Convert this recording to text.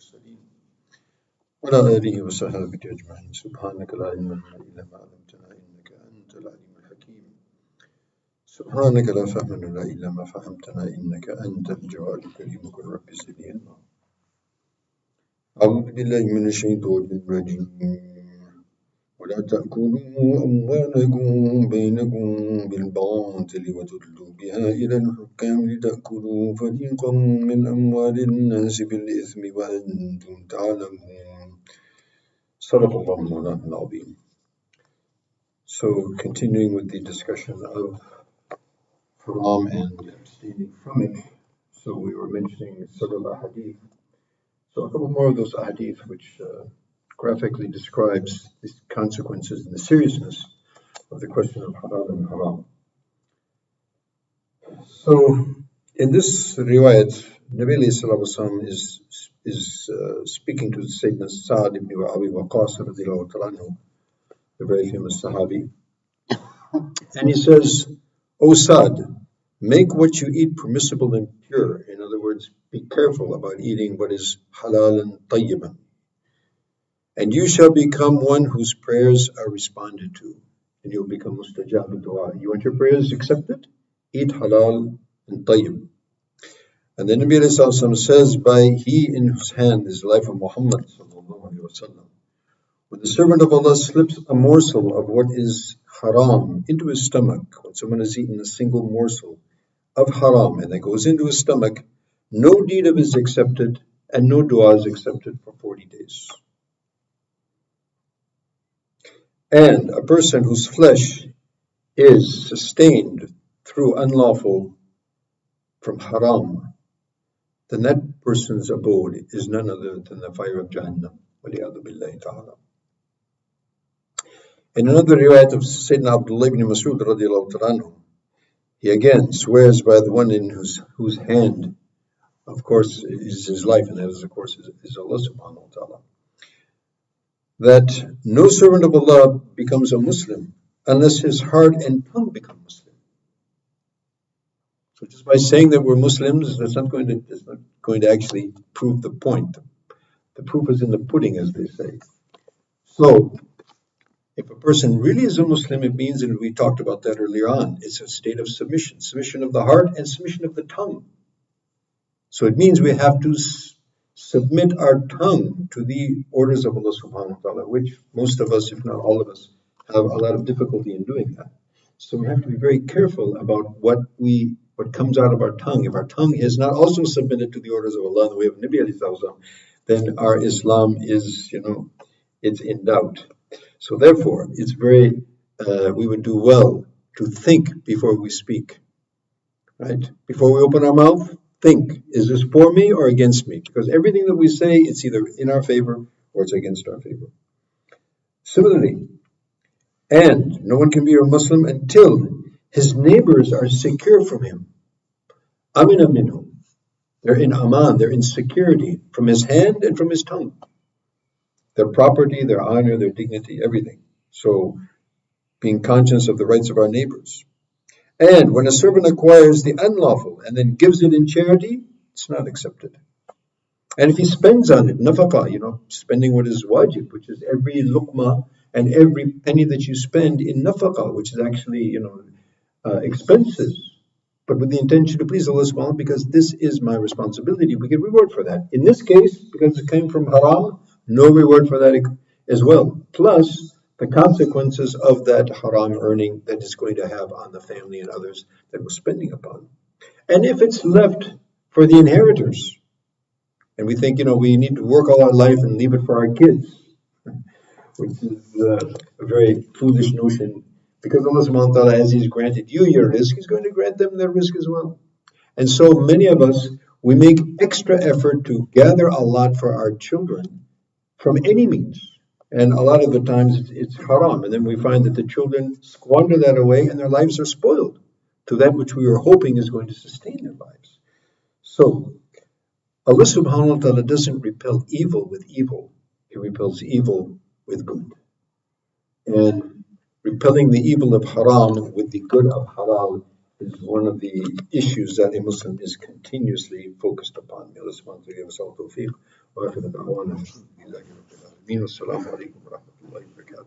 المرسلين وعلى آله وصحبه أجمعين سبحانك لا علم لنا إلا ما علمتنا إنك أنت العليم الحكيم سبحانك لا فهم لنا إلا ما فهمتنا إنك أنت الجواد الكريم قل رب زدني علما أعوذ بالله من الشيطان الرجيم ولا تأكلوا أموالكم بينكم بالباطل وتدلوا بها إلى الحكام لتأكلوا فريقا من أموال الناس بالإثم وأنتم تعلمون صدق الله مولانا العظيم. So continuing with the discussion of haram and abstaining from it, so we were mentioning several ahadith. So a couple more of those ahadith which graphically describes the consequences and the seriousness of the question of halal and haram. So in this riwayat, Nabi Sallallahu Alaihi Wasallam is speaking to Sayyidina Sa'd ibn Abi Waqqas radiallahu ta'ala anhu, the very famous Sahabi, and he says, O Sa'd, make what you eat permissible and pure. In other words, be careful about eating what is halal and tayyiban. And you shall become one whose prayers are responded to, and you'll become mustajab dua. You want your prayers accepted? Eat halal and tayyib. And then Nabi Sallallahu says, by he in whose hand is the life of Muhammad Sallallahu Alaihi Wasallam, when the servant of Allah slips a morsel of what is haram into his stomach, when someone has eaten a single morsel of haram and that goes into his stomach, no deed of his accepted and no dua is accepted for 40 days. And a person whose flesh is sustained through unlawful from haram, then that person's abode is none other than the fire of Jahannam. In another riwayat of Sayyidina Abdullah ibn Mas'ud radiallahu ta'ala, he again swears by the one in whose hand, of course, is his life, and that is, of course, is Allah subhanahu wa ta'ala, that no servant of Allah becomes a Muslim unless his heart and tongue become Muslim. So just by saying that we're Muslims, that's not going to actually prove the point. The proof is in the pudding, as they say. So if a person really is a Muslim, it means, and we talked about that earlier on, it's a state of submission of the heart and submission of the tongue. So it means we have to submit our tongue to the orders of Allah subhanahu wa ta'ala, which most of us, if not all of us, have a lot of difficulty in doing that. So we have to be very careful about what comes out of our tongue. If our tongue is not also submitted to the orders of Allah in the way of Nabi alayhi salam, then our Islam is, it's in doubt. So therefore, it's we would do well to think before we speak, right? Before we open our mouth, think, is this for me or against me? Because everything that we say, it's either in our favor or it's against our favor. Similarly, and no one can be a Muslim until his neighbors are secure from him. Amina minhum. They're in aman, they're in security from his hand and from his tongue. Their property, their honor, their dignity, everything. So, being conscious of the rights of our neighbors. And when a servant acquires the unlawful and then gives it in charity, it's not accepted. And if he spends on it, nafaqah, spending what is wajib, which is every luqma and every penny that you spend in nafaqah, which is actually, expenses, but with the intention to please Allah subhanahu wa ta'ala, because this is my responsibility, we get reward for that. In this case, because it came from haram, no reward for that as well. Plus, the consequences of that haram earning that it's going to have on the family and others that we're spending upon. And if it's left for the inheritors, and we think, we need to work all our life and leave it for our kids, which is a very foolish notion, because Allah subhanahu wa ta'ala, as He's granted you your rizq, He's going to grant them their rizq as well. And so many of us, we make extra effort to gather a lot for our children from any means. And a lot of the times it's haram. And then we find that the children squander that away and their lives are spoiled to that which we were hoping is going to sustain their lives. So Allah subhanahu wa ta'ala doesn't repel evil with evil. He repels evil with good. And repelling the evil of haram with the good of halal is one of the issues that a Muslim is continuously focused upon. May Allah subhanahu wa ta'ala give us all tawfiq. وآخر دعوانا الحمد لله رب العالمين والسلام عليكم ورحمة الله وبركاته.